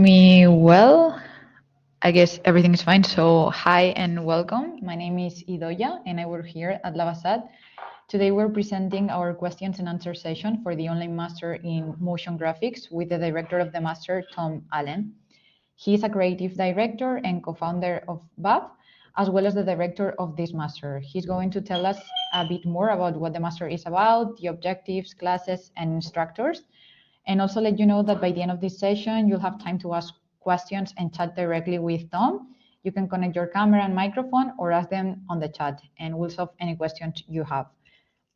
Me well. I guess everything is fine. So, hi and welcome. My name is Idoya, and I work here at LABASAD. Today, we're presenting our questions and answer session for the online master in motion graphics with the director of the master, Tom Allen. He's a creative director and co-founder of BAF, as well as the director of this master. He's going to tell us a bit more about what the master is about, the objectives, classes, and instructors. And also let you know that by the end of this session, you'll have time to ask questions and chat directly with Tom. You can connect your camera and microphone or ask them on the chat, and we'll solve any questions you have.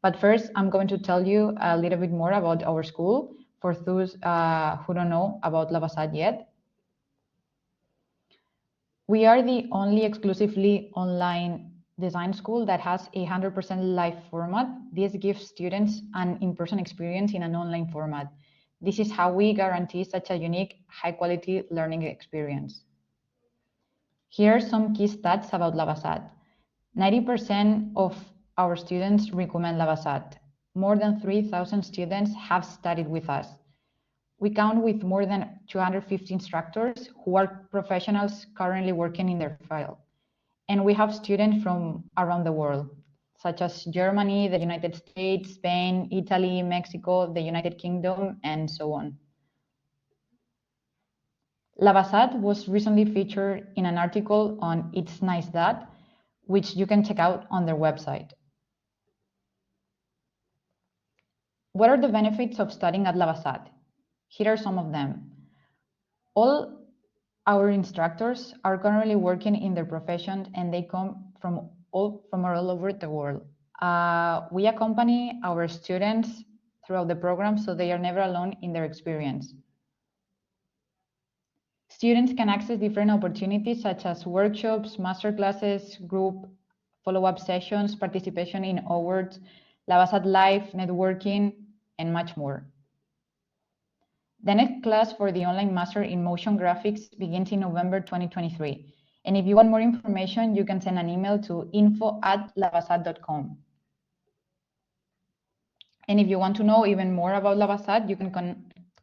But first, I'm going to tell you a little bit more about our school for those who don't know about LABASAD yet. We are the only exclusively online design school that has a 100% live format. This gives students an in-person experience in an online format. This is how we guarantee such a unique, high-quality learning experience. Here are some key stats about LABASAD. 90% of our students recommend LABASAD. More than 3,000 students have studied with us. We count with more than 250 instructors who are professionals currently working in their field. And we have students from around the world, such as Germany, the United States, Spain, Italy, Mexico, the United Kingdom, and so on. LABASAD was recently featured in an article on It's Nice That, which you can check out on their website. What are the benefits of studying at LABASAD? Here are some of them. All our instructors are currently working in their profession, and they come from all over the world. We accompany our students throughout the program, so they are never alone in their experience. Students can access different opportunities such as workshops, masterclasses, group follow-up sessions, participation in awards, LABASAD Live, networking, and much more. The next class for the online master in motion graphics begins in November 2023. And if you want more information, you can send an email to info@labasad.com. And if you want to know even more about LABASAD, you can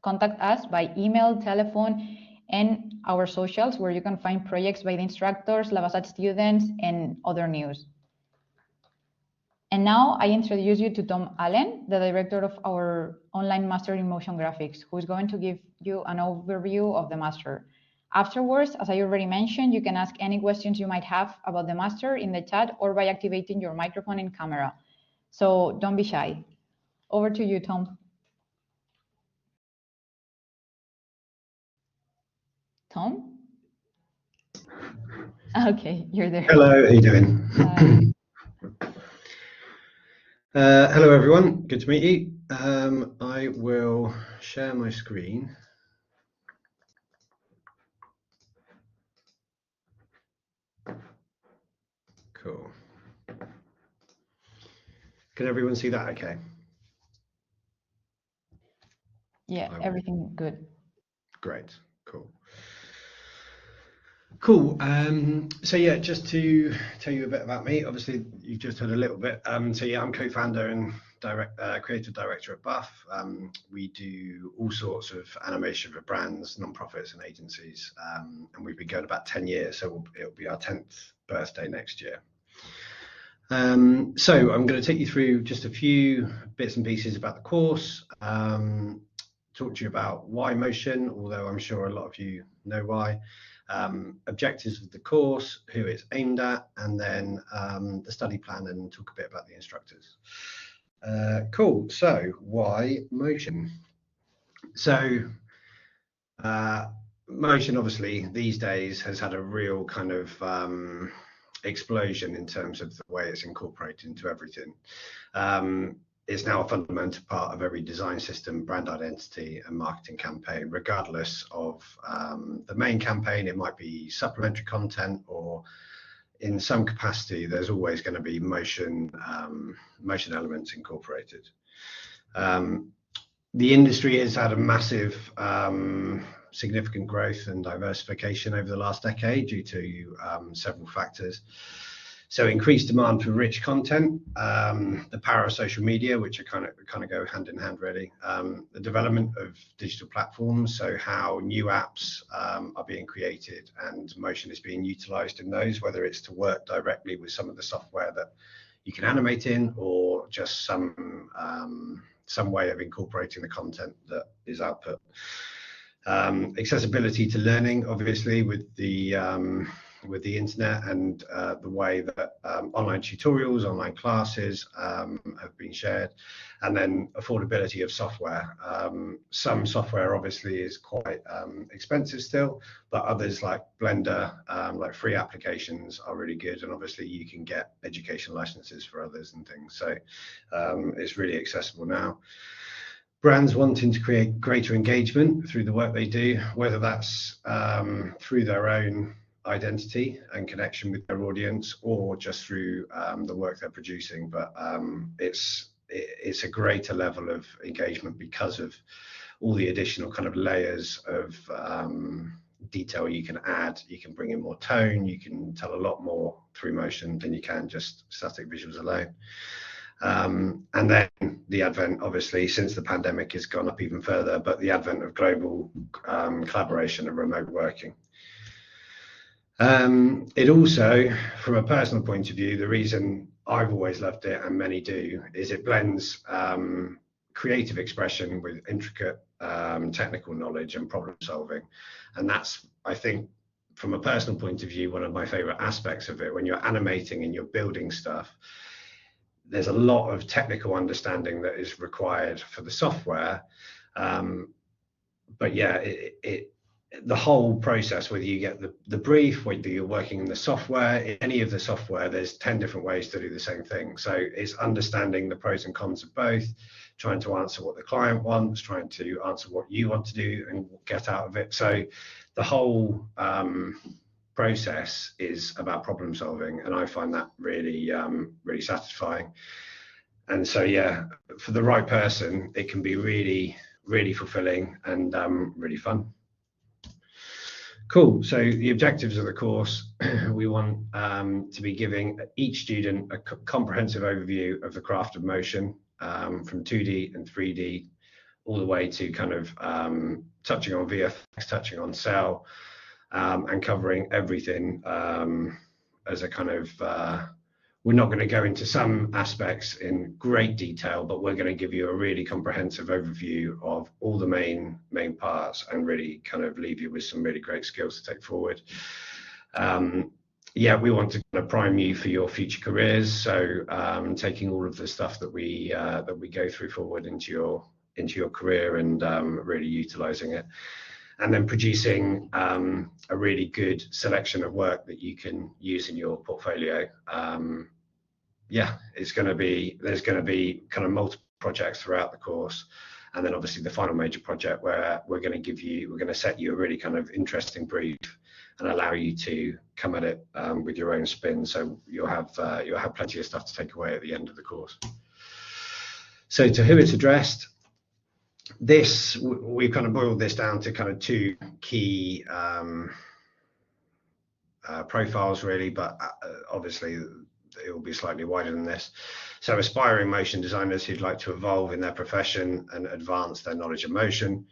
contact us by email, telephone, and our socials, where you can find projects by the instructors, LABASAD students, and other news. And now I introduce you to Tom Allen, the director of our online master in motion graphics, who is going to give you an overview of the master. Afterwards, as I already mentioned, you can ask any questions you might have about the master in the chat or by activating your microphone and camera. So don't be shy. Over to you, Tom. Tom? Okay, you're there. Hello, how you doing? Hello everyone, good to meet you. I will share my screen. Cool. Can everyone see that okay? Yeah, everything good. Great, cool. Cool. So yeah, just to tell you a bit about me, obviously you've just heard a little bit. So yeah, I'm co-founder and creative director at Buff. We do all sorts of animation for brands, non-profits and agencies. And we've been going about 10 years, so it'll be our 10th birthday next year. So I'm going to take you through just a few bits and pieces about the course, talk to you about why motion, although I'm sure a lot of you know why. Objectives of the course, who it's aimed at, and then the study plan, and talk a bit about the instructors. Cool, so why motion? So motion obviously these days has had a real kind of explosion in terms of the way it's incorporated into everything. It's now a fundamental part of every design system, brand identity, and marketing campaign, regardless of the main campaign. It might be supplementary content, or in some capacity, there's always going to be motion elements incorporated. The industry has had a massive, significant growth and diversification over the last decade due to several factors. So increased demand for rich content, the power of social media, which are kind of go hand in hand really. The development of digital platforms, so how new apps are being created and motion is being utilized in those, whether it's to work directly with some of the software that you can animate in, or just some way of incorporating the content that is output. Accessibility to learning, obviously, with the internet and the way that online tutorials, online classes have been shared, and then affordability of software. Some software obviously is quite expensive still, but others like Blender, like free applications are really good, and obviously you can get education licenses for others and things. So it's really accessible now. Brands wanting to create greater engagement through the work they do, whether that's through their own identity and connection with their audience, or just through the work they're producing. But it's a greater level of engagement because of all the additional kind of layers of detail you can add. You can bring in more tone, you can tell a lot more through motion than you can just static visuals alone. And then the advent, obviously, since the pandemic has gone up even further, but the advent of global collaboration and remote working. It also, from a personal point of view, the reason I've always loved it, and many do, is it blends creative expression with intricate technical knowledge and problem solving. And that's, I think, from a personal point of view, one of my favorite aspects of it. When you're animating and you're building stuff, there's a lot of technical understanding that is required for the software. But yeah, the whole process, whether you get the brief, whether you're working in the software, in any of the software, there's 10 different ways to do the same thing. So it's understanding the pros and cons of both, trying to answer what the client wants, trying to answer what you want to do and get out of it. So the whole process is about problem solving, and I find that really really satisfying. And so yeah, for the right person, it can be really really fulfilling and really fun. Cool. So the objectives of the course, we want to be giving each student a comprehensive overview of the craft of motion, from 2D and 3D all the way to kind of touching on VFX, touching on cell, and covering everything as a kind of, we're not going to go into some aspects in great detail, but we're going to give you a really comprehensive overview of all the main parts and really kind of leave you with some really great skills to take forward. Yeah, we want to kind of prime you for your future careers. So taking all of the stuff that we go through forward into your career and really utilizing it. And then producing a really good selection of work that you can use in your portfolio. Yeah, there's going to be kind of multiple projects throughout the course, and then obviously the final major project where we're going to set you a really kind of interesting brief and allow you to come at it with your own spin. So you'll have plenty of stuff to take away at the end of the course. So to who it's addressed. We've kind of boiled this down to kind of two key profiles really, but obviously it will be slightly wider than this. So aspiring motion designers who'd like to evolve in their profession and advance their knowledge of motion,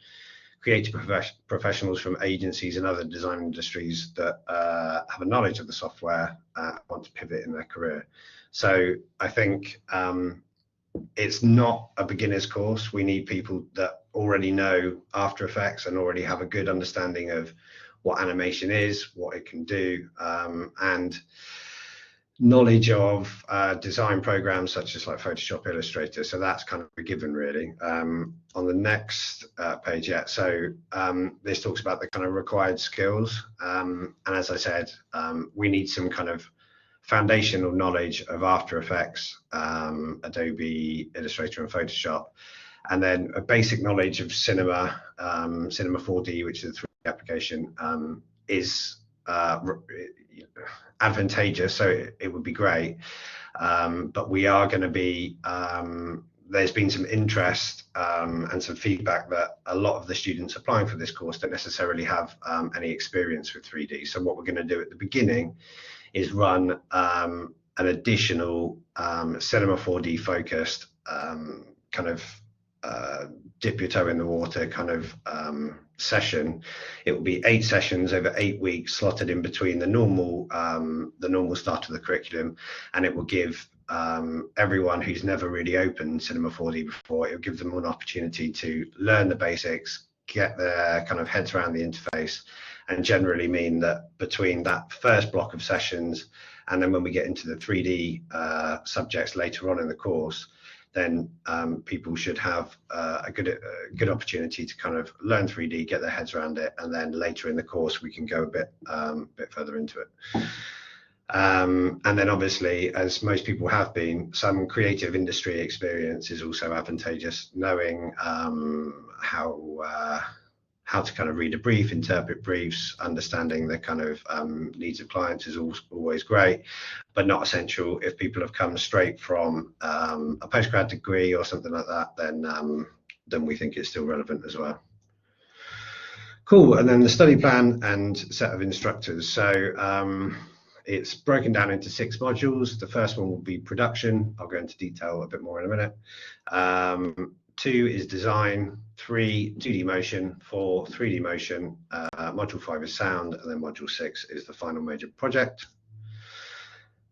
creative professionals from agencies and other design industries that have a knowledge of the software, want to pivot in their career. So I think it's not a beginner's course. We need people that already know After Effects and already have a good understanding of what animation is, what it can do, and knowledge of design programs such as like Photoshop, Illustrator. So that's kind of a given really. On the next page, yeah. So this talks about the kind of required skills. And as I said, we need some kind of foundational knowledge of After Effects, Adobe Illustrator and Photoshop, and then a basic knowledge of Cinema 4D, which is a 3D application, is advantageous, so it would be great. But we are going to be, there's been some interest and some feedback that a lot of the students applying for this course don't necessarily have any experience with 3D. So what we're going to do at the beginning is run an additional Cinema 4D focused kind of dip your toe in the water kind of session. It will be 8 sessions over 8 weeks, slotted in between the normal start of the curriculum, and it will give everyone who's never really opened Cinema 4D before, it will give them an opportunity to learn the basics, get their kind of heads around the interface, and generally mean that between that first block of sessions and then when we get into the 3D subjects later on in the course, then people should have a good opportunity to kind of learn 3D, get their heads around it, and then later in the course we can go a bit further into it. And then obviously, as most people have been, some creative industry experience is also advantageous. Knowing how to kind of read a brief, interpret briefs, understanding the kind of needs of clients is always great, but not essential. If people have come straight from a postgrad degree or something like that, then we think it's still relevant as well. Cool. And then the study plan and set of instructors. So it's broken down into 6 modules. The first one will be production. I'll go into detail a bit more in a minute. 2 is design, 3 2D motion, 4 3D motion, module 5 is sound, and then module 6 is the final major project.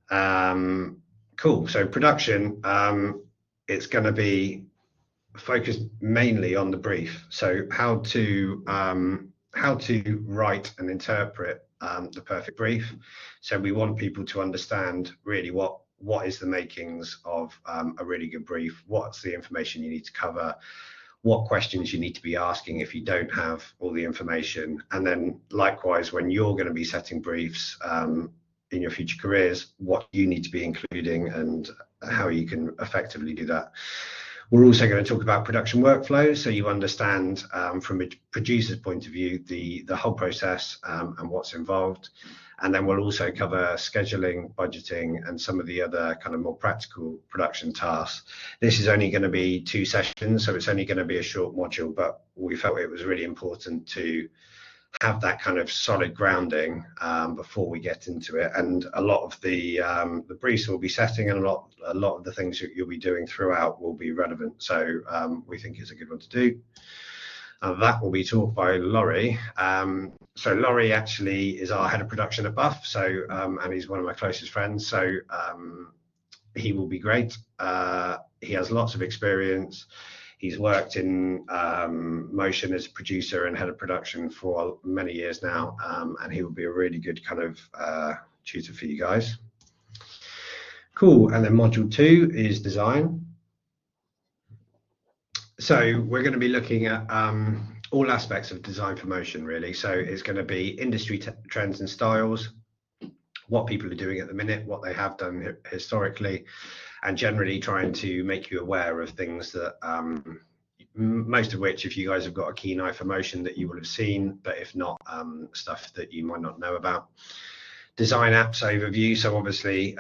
Cool. So production, it's going to be focused mainly on the brief. So how to write and interpret the perfect brief. So we want people to understand really what is the makings of a really good brief, what's the information you need to cover, what questions you need to be asking if you don't have all the information, and then likewise when you're going to be setting briefs in your future careers, what you need to be including and how you can effectively do that. We're also going to talk about production workflows, so you understand from a producer's point of view the whole process and what's involved. And then we'll also cover scheduling, budgeting, and some of the other kind of more practical production tasks. This is only going to be 2 sessions, so it's only going to be a short module, but we felt it was really important to have that kind of solid grounding before we get into it. And a lot of the briefs we'll be setting, and a lot of the things that you'll be doing throughout will be relevant. So we think it's a good one to do. That will be taught by Laurie. So Laurie actually is our head of production at Buff, so and he's one of my closest friends, so he will be great. He has lots of experience. He's worked in motion as a producer and head of production for many years now, and he will be a really good kind of tutor for you guys. Cool. And then module 2 is design. So we're going to be looking at all aspects of design for motion, really. So it's going to be industry trends and styles, what people are doing at the minute, what they have done historically, and generally trying to make you aware of things that most of which, if you guys have got a keen eye for motion, that you will have seen, but if not, stuff that you might not know about. Design apps overview. So obviously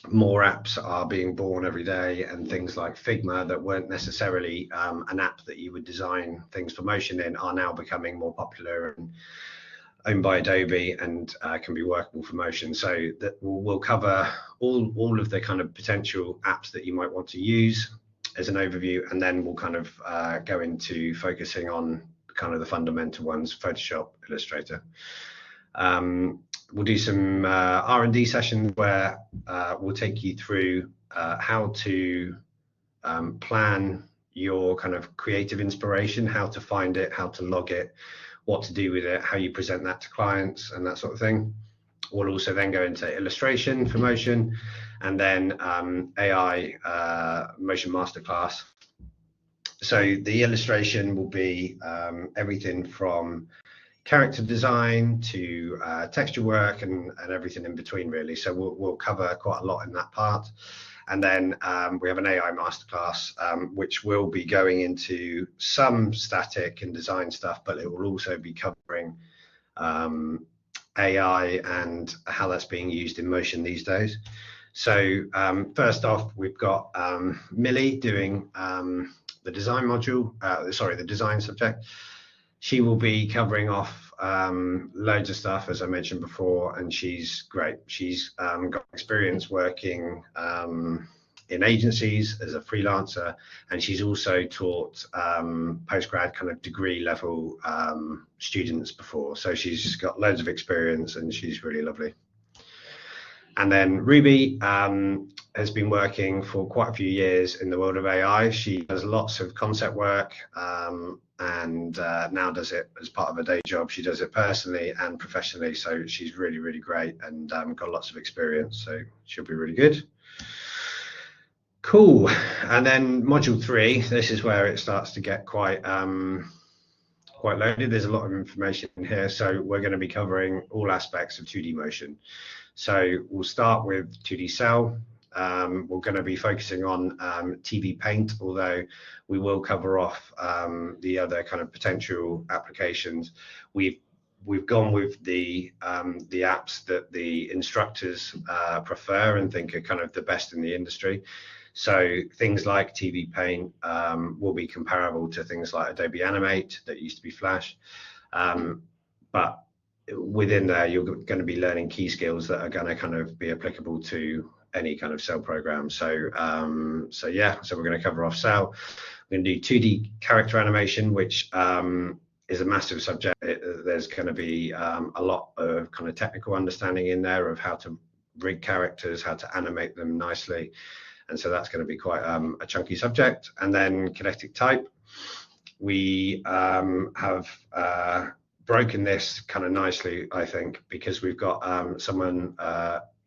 more apps are being born every day, and things like Figma that weren't necessarily an app that you would design things for motion in are now becoming more popular and owned by Adobe and can be workable for motion. So that we'll cover all of the kind of potential apps that you might want to use as an overview, and then we'll kind of go into focusing on kind of the fundamental ones: Photoshop, Illustrator. We'll do some R&D sessions where we'll take you through how to plan your kind of creative inspiration, how to find it, how to log it, what to do with it, how you present that to clients, and that sort of thing. We'll also then go into illustration for motion, and then AI motion masterclass. So the illustration will be everything from character design to texture work and everything in between, really. So we'll cover quite a lot in that part. And then we have an AI masterclass, which will be going into some static and design stuff, but it will also be covering AI and how that's being used in motion these days. So first off, we've got Millie doing the design module, the design subject. She will be covering off loads of stuff, as I mentioned before, and she's great. She's got experience working in agencies as a freelancer, and she's also taught postgrad kind of degree level students before. So she's got loads of experience and she's really lovely. And then Ruby has been working for quite a few years in the world of AI. She does lots of concept work and now does it as part of a day job. She does it personally and professionally. So she's really, really great and got lots of experience. So she'll be really good. Cool. And then module 3, this is where it starts to get quite loaded. There's a lot of information in here. So we're going to be covering all aspects of 2D motion. So we'll start with 2D cell. We're going to be focusing on TV Paint, although we will cover off the other kind of potential applications. We've gone with the apps that the instructors prefer and think are kind of the best in the industry. So things like TV Paint will be comparable to things like Adobe Animate that used to be Flash, but within there you're going to be learning key skills that are going to kind of be applicable to any kind of cell program. So yeah, so we're going to cover off cell. We're going to do 2D character animation, which is a massive subject. There's going to be a lot of kind of technical understanding in there of how to rig characters, how to animate them nicely, and so that's going to be quite a chunky subject. And then kinetic type, we have broken this kind of nicely, I think, because we've got someone,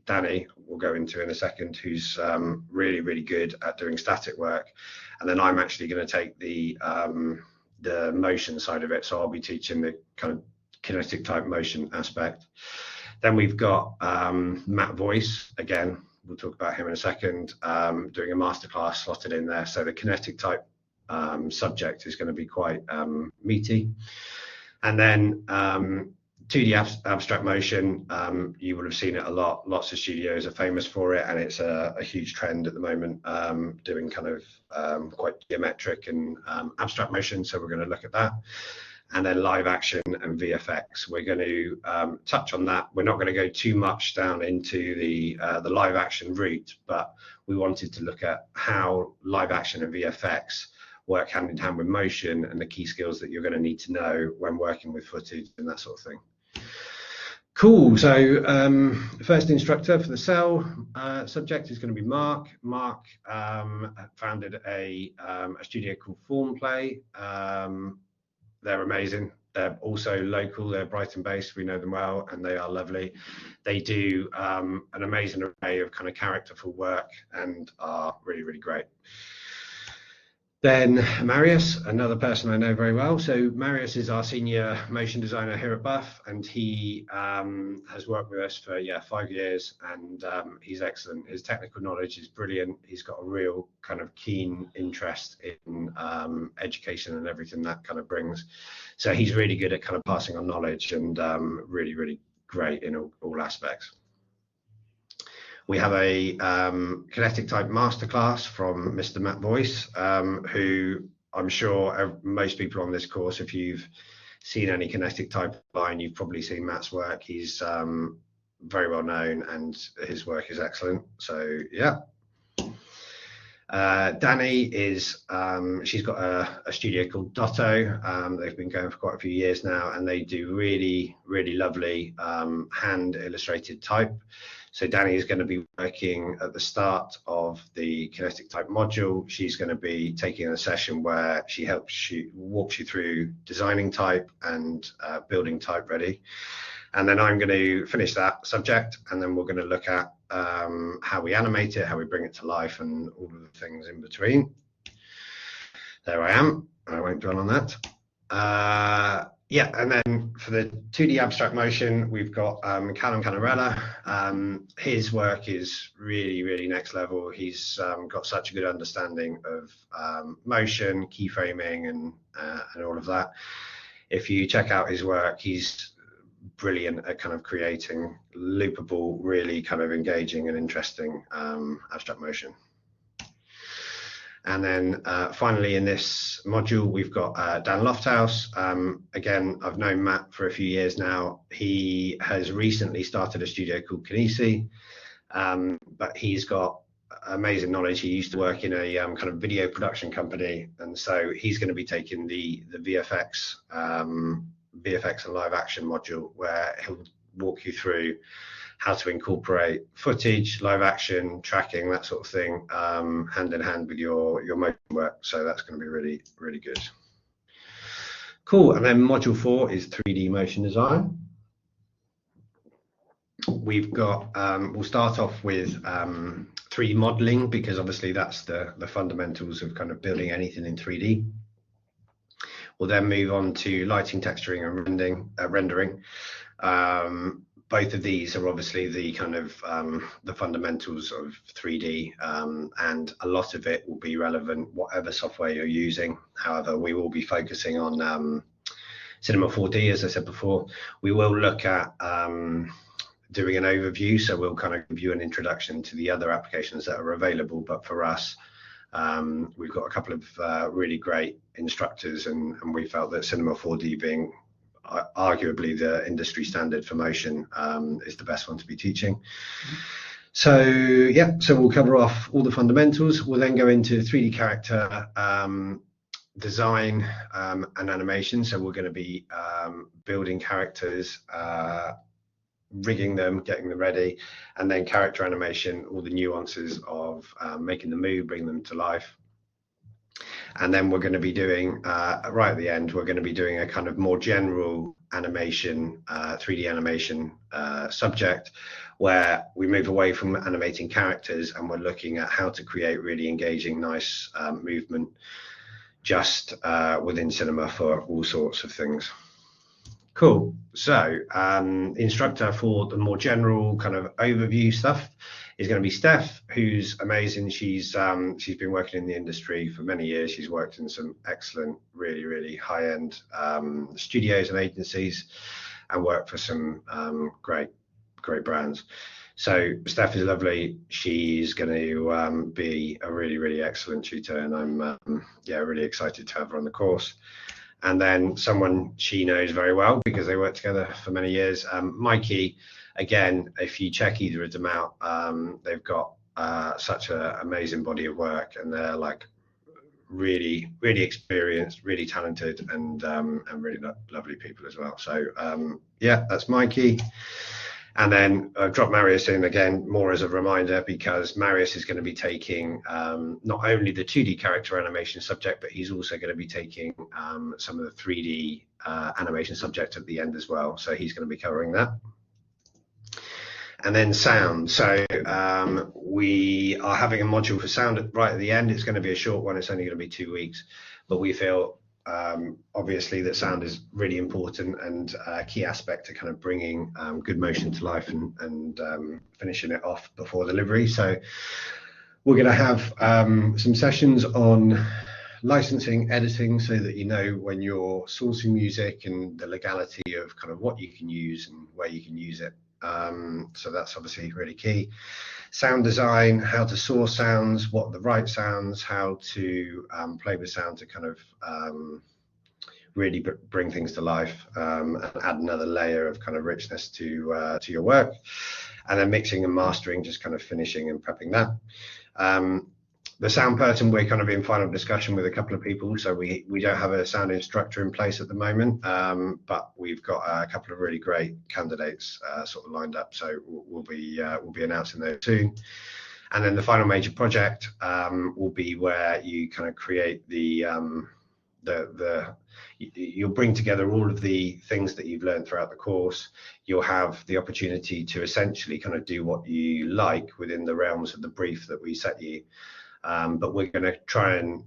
Danny, we'll go into in a second, who's really, really good at doing static work. And then I'm actually going to take the motion side of it. So I'll be teaching the kind of kinetic type motion aspect. Then we've got Matt Voice, again, we'll talk about him in a second, doing a masterclass slotted in there. So the kinetic type subject is going to be quite meaty. And then 2D abstract motion, you would have seen it a lot. Lots of studios are famous for it, and it's a huge trend at the moment, doing kind of quite geometric and abstract motion. So we're going to look at that. And then live action and VFX. We're going to touch on that. We're not going to go too much down into the live action route, but we wanted to look at how live action and VFX work hand in hand with motion and the key skills that you're going to need to know when working with footage and that sort of thing. Cool. So first instructor for the cell subject is going to be Mark. Mark founded a studio called Form Play. They're amazing. They're also local. They're Brighton based. We know them well, and they are lovely. They do an amazing array of kind of characterful work and are really, really great. Then Marius, another person I know very well. So Marius is our senior motion designer here at Buff, and he has worked with us for 5 years, and he's excellent. His technical knowledge is brilliant. He's got a real kind of keen interest in education and everything that kind of brings. So he's really good at kind of passing on knowledge and really, really great in all aspects. We have a kinetic type masterclass from Mr. Matt Voice, who I'm sure most people on this course, if you've seen any kinetic type line, you've probably seen Matt's work. He's very well known and his work is excellent. So yeah. Danny is, she's got a studio called Dotto. They've been going for quite a few years now, and they do really, really lovely hand illustrated type. So Danny is going to be working at the start of the kinetic type module. She's going to be taking a session where she walks you through designing type and building type ready. And then I'm going to finish that subject, and then we're going to look at how we animate it, how we bring it to life, and all of the things in between. There I am. I won't dwell on that. Yeah, and then for the 2D abstract motion, we've got Callum Canarella. His work is really, really next level. He's got such a good understanding of motion, keyframing, and all of that. If you check out his work, he's brilliant at kind of creating loopable, really kind of engaging and interesting abstract motion. And then finally in this module, we've got Dan Lofthouse. Again, I've known Matt for a few years now. He has recently started a studio called Kinesi, but he's got amazing knowledge. He used to work in a kind of video production company, and so he's going to be taking the VFX and live action module, where he'll walk you through how to incorporate footage, live action, tracking, that sort of thing, hand in hand with your motion work. So that's going to be really, really good. Cool. And then module 4 is 3D motion design. We've got, we'll start off with 3D modeling, because obviously that's the fundamentals of kind of building anything in 3D. We'll then move on to lighting, texturing, and rendering. Both of these are obviously the kind of the fundamentals of 3D, and a lot of it will be relevant whatever software you're using. However, we will be focusing on Cinema 4D, as I said before. We will look at doing an overview, so we'll kind of give you an introduction to the other applications that are available. But for us, we've got a couple of really great instructors, and we felt that Cinema 4D, being arguably the industry standard for motion, is the best one to be teaching. So yeah, so we'll cover off all the fundamentals. We'll then go into 3D character design and animation. So we're going to be building characters, rigging them, getting them ready, and then character animation, all the nuances of making them move, bring them to life. And then we're going to be doing, right at the end, we're going to be doing a kind of more general animation, 3D animation subject, where we move away from animating characters and we're looking at how to create really engaging, nice movement just within cinema for all sorts of things. Cool. So instructor for the more general kind of overview stuff is going to be Steph, who's amazing. She's been working in the industry for many years. She's worked in some excellent, really, really high-end studios and agencies, and worked for some great brands. So Steph is lovely. She's going to be a really, really excellent tutor, and I'm really excited to have her on the course. And then someone she knows very well because they worked together for many years, Mikey. Again, if you check either of them out, they've got such an amazing body of work, and they're like really, really experienced, really talented, and really lovely people as well. So yeah, that's Mikey. And then I've dropped Marius in again, more as a reminder, because Marius is going to be taking not only the 2D character animation subject, but he's also going to be taking some of the 3D animation subject at the end as well. So he's going to be covering that. And then sound. So we are having a module for sound right at the end. It's going to be a short one. It's only going to be 2 weeks, but we feel obviously that sound is really important and a key aspect to kind of bringing good motion to life and finishing it off before delivery. So we're going to have some sessions on licensing, editing, so that you know when you're sourcing music and the legality of kind of what you can use and where you can use it. So that's obviously really key. Sound design, how to source sounds, what are the right sounds, how to play with sound to kind of really bring things to life, and add another layer of kind of richness to your work. And then mixing and mastering, just kind of finishing and prepping that. The sound person, we're kind of in final discussion with a couple of people, so we don't have a sound instructor in place at the moment, but we've got a couple of really great candidates sort of lined up, so we'll be announcing those soon. And then the final major project will be where you kind of create you'll bring together all of the things that you've learned throughout the course. You'll have the opportunity to essentially kind of do what you like within the realms of the brief that we set you. But we're going to try and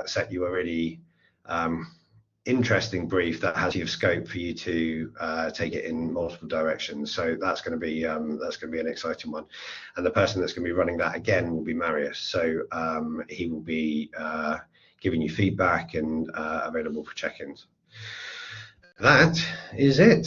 set you a really interesting brief that has you scope for you to take it in multiple directions. So that's going to be an exciting one. And the person that's going to be running that again will be Marius. So he will be giving you feedback and available for check-ins. That is it.